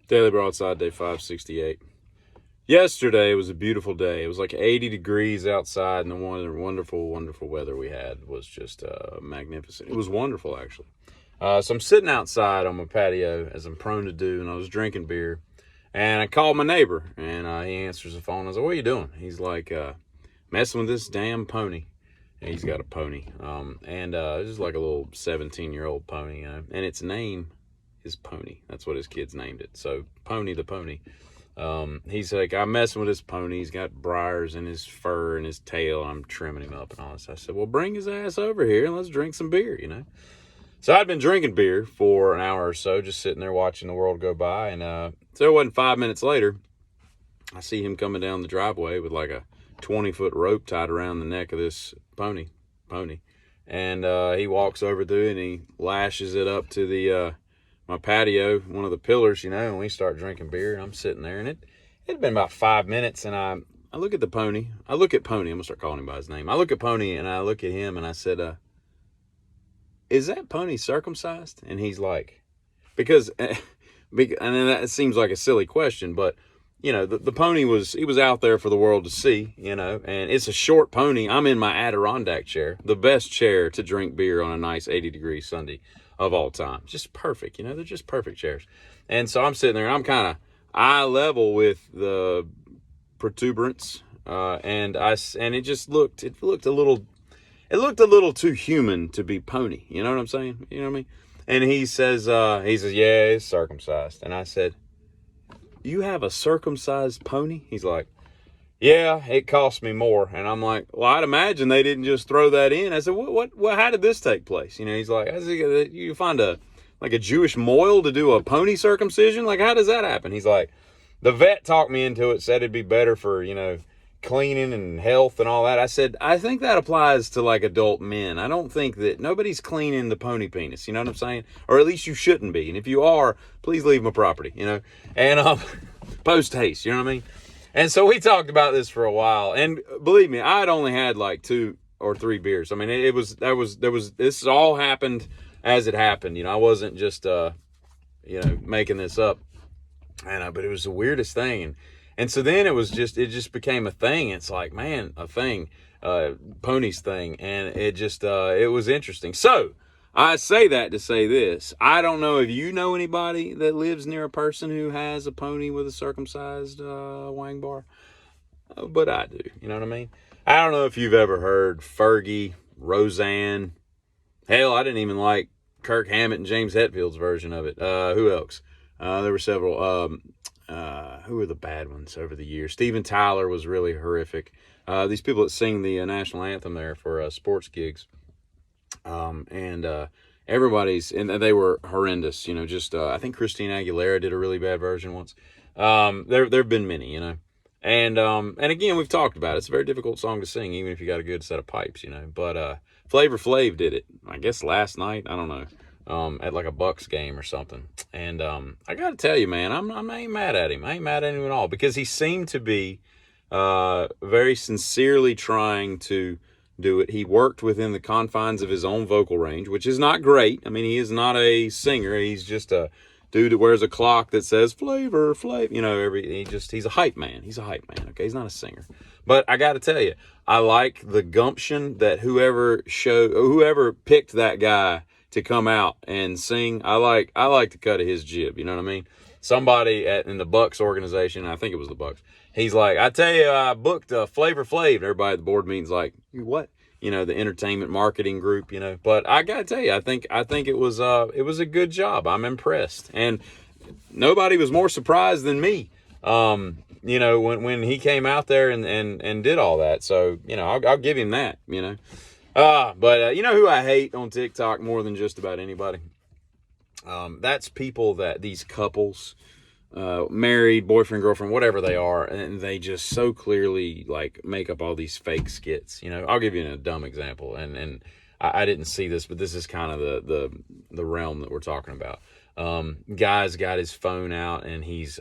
Daily Broadside, day 568. Yesterday was a beautiful day. It was like 80 degrees outside, and the wonderful, wonderful weather we had was just magnificent. It was wonderful, actually. So I'm sitting outside on my patio, as I'm prone to do, and I was drinking beer. And I called my neighbor, and he answers the phone. I was like, "What are you doing?" He's like, "Messing with this damn pony." And he's got a pony. It's just like a little 17-year-old pony, and its name is Pony. That's what his kids named it. So Pony the pony. He's like, "I'm messing with this pony. He's got briars in his fur and his tail. I'm trimming him up and all this." I said, "Well, bring his ass over here and let's drink some beer, So I'd been drinking beer for an hour or so, just sitting there watching the world go by. And so it wasn't 5 minutes later, I see him coming down the driveway with like a 20-foot rope tied around the neck of this pony. And he walks over to it and he lashes it up to the my patio, one of the pillars, and we start drinking beer. And I'm sitting there, and it had been about 5 minutes, and I look at the pony. I look at Pony. I'm going to start calling him by his name. I look at Pony, and I look at him, and I said, "Is that pony circumcised?" And he's like, and then that seems like a silly question, but the pony he was out there for the world to see, and it's a short pony. I'm in my Adirondack chair, the best chair to drink beer on a nice 80-degree Sunday of all time. Just perfect, they're just perfect chairs. And so I'm sitting there, and I'm kind of eye level with the protuberance, and it looked a little too human to be pony. You know what I'm saying? You know what I mean? And he says, "Yeah, it's circumcised." And I said, "You have a circumcised pony?" He's like, "Yeah, it cost me more." And I'm like, "Well, I'd imagine they didn't just throw that in." I said, "What? How did this take place?" He's like, "You find a Jewish mohel to do a pony circumcision? Like, how does that happen?" He's like, "The vet talked me into it, said it'd be better for, cleaning and health and all that." I said, "I think that applies to like adult men. I don't think that nobody's cleaning the pony penis. You know what I'm saying? Or at least you shouldn't be. And if you are, please leave my property, and post haste, you know what I mean?" And so we talked about this for a while. And believe me, I'd only had like 2 or 3 beers. I mean, this all happened as it happened. I wasn't just, making this up. But it was the weirdest thing. And so then it just became a thing. It's like, man, a thing, ponies thing. And it was interesting. So I say that to say this. I don't know if you know anybody that lives near a person who has a pony with a circumcised wang bar, but I do. You know what I mean? I don't know if you've ever heard Fergie, Roseanne. Hell, I didn't even like Kirk Hammett and James Hetfield's version of it. Who else? There were several. Who were the bad ones over the years? Steven Tyler was really horrific. These people that sing the national anthem there for sports gigs. Everybody's, and they were horrendous, I think Christina Aguilera did a really bad version once. There've been many, and again, we've talked about it. It's a very difficult song to sing, even if you got a good set of pipes, but, Flavor Flav did it, I guess last night, I don't know, at like a Bucks game or something. And, I gotta tell you, man, I ain't mad at him. I ain't mad at him at all, because he seemed to be, very sincerely trying to do it. He worked within the confines of his own vocal range, which is not great. I mean, he is not a singer. He's just a dude that wears a clock that says Flavor Flav. He's a hype man. He's a hype man. Okay, he's not a singer. But I got to tell you, I like the gumption that whoever picked that guy to come out and sing. I like the cut of his jib. You know what I mean? Somebody in the Bucks organization, I think it was the Bucks, he's like, "I tell you, I booked Flavor Flav." And everybody at the board meeting's like, "You what?" The entertainment marketing group, But I gotta tell you, I think it was a good job. I'm impressed, and nobody was more surprised than me. When he came out there and did all that. So I'll give him that. But you know who I hate on TikTok more than just about anybody? That's people these couples, married, boyfriend, girlfriend, whatever they are, and they just so clearly like make up all these fake skits. I'll give you a dumb example, and I didn't see this, but this is kind of the realm that we're talking about. Guy's got his phone out, and he's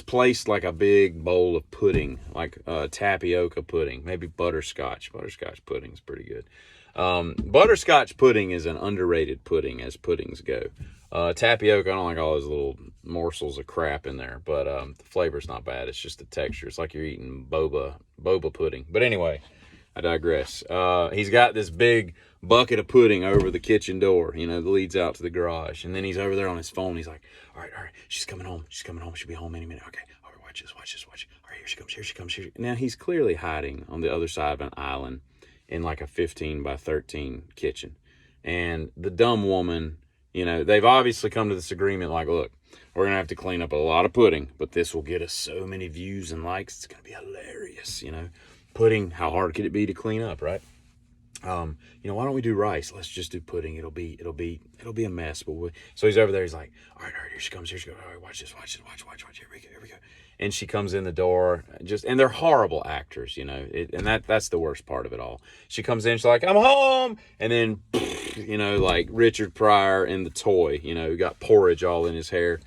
placed like a big bowl of pudding, like tapioca pudding, maybe butterscotch. Butterscotch pudding's pretty good. Butterscotch pudding is an underrated pudding as puddings go. Tapioca, I don't like all those little morsels of crap in there, but the flavor's not bad. It's just the texture. It's like you're eating boba pudding. But anyway, I digress. He's got this big bucket of pudding over the kitchen door, you know, that leads out to the garage. And then he's over there on his phone. He's like, all right, she's coming home. She'll be home any minute. Okay, all right, watch this. All right, here she comes. Now, he's clearly hiding on the other side of an island in like a 15 by 13 kitchen. And the dumb woman, you know, they've obviously come to this agreement like, look, we're going to have to clean up a lot of pudding, but this will get us so many views and likes. It's going to be hilarious, you know. Pudding, how hard could it be to clean up, right? You know, why don't we do rice? Let's just do pudding. It'll be a mess. But so he's over there. He's like, all right, here she comes. All right, watch this. Watch. Here we go. And she comes in the door, and they're horrible actors, you know. And that's the worst part of it all. She comes in, she's like, I'm home, and then, you know, like Richard Pryor in The Toy, you know, got porridge all in his hair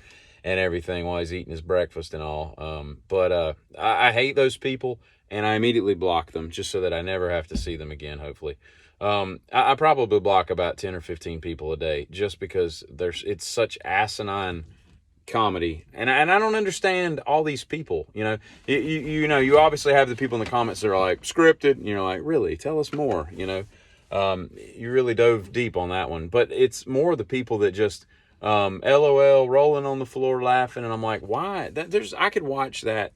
and everything while he's eating his breakfast and all. But I hate those people. And I immediately block them just so that I never have to see them again, hopefully. I probably block about 10 or 15 people a day just because it's such asinine comedy. And I don't understand all these people, you know. You know, you obviously have the people in the comments that are like, scripted. And you're like, really? Tell us more, you know. You really dove deep on that one. But it's more the people that just, LOL, rolling on the floor laughing. And I'm like, why? I could watch that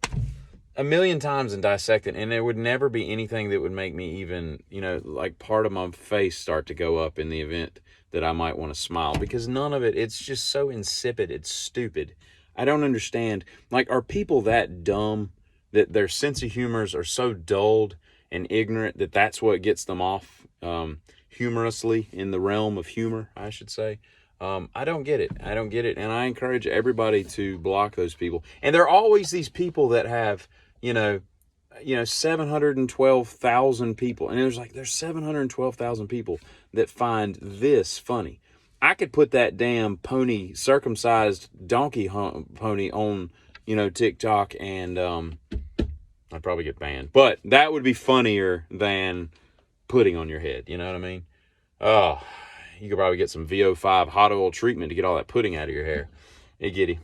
a million times and dissect it, and there would never be anything that would make me even, you know, like part of my face start to go up in the event that I might want to smile, because none of it's just so insipid. It's stupid. I don't understand. Like, are people that dumb that their sense of humors are so dulled and ignorant that that's what gets them off humorously in the realm of humor, I should say? I don't get it. And I encourage everybody to block those people. And there are always these people that have, you know, 712,000 people. And there's 712,000 people that find this funny. I could put that damn pony, circumcised donkey pony on, you know, TikTok, and I'd probably get banned. But that would be funnier than pudding on your head. You know what I mean? Oh, you could probably get some VO5 hot oil treatment to get all that pudding out of your hair. Hey, giddy.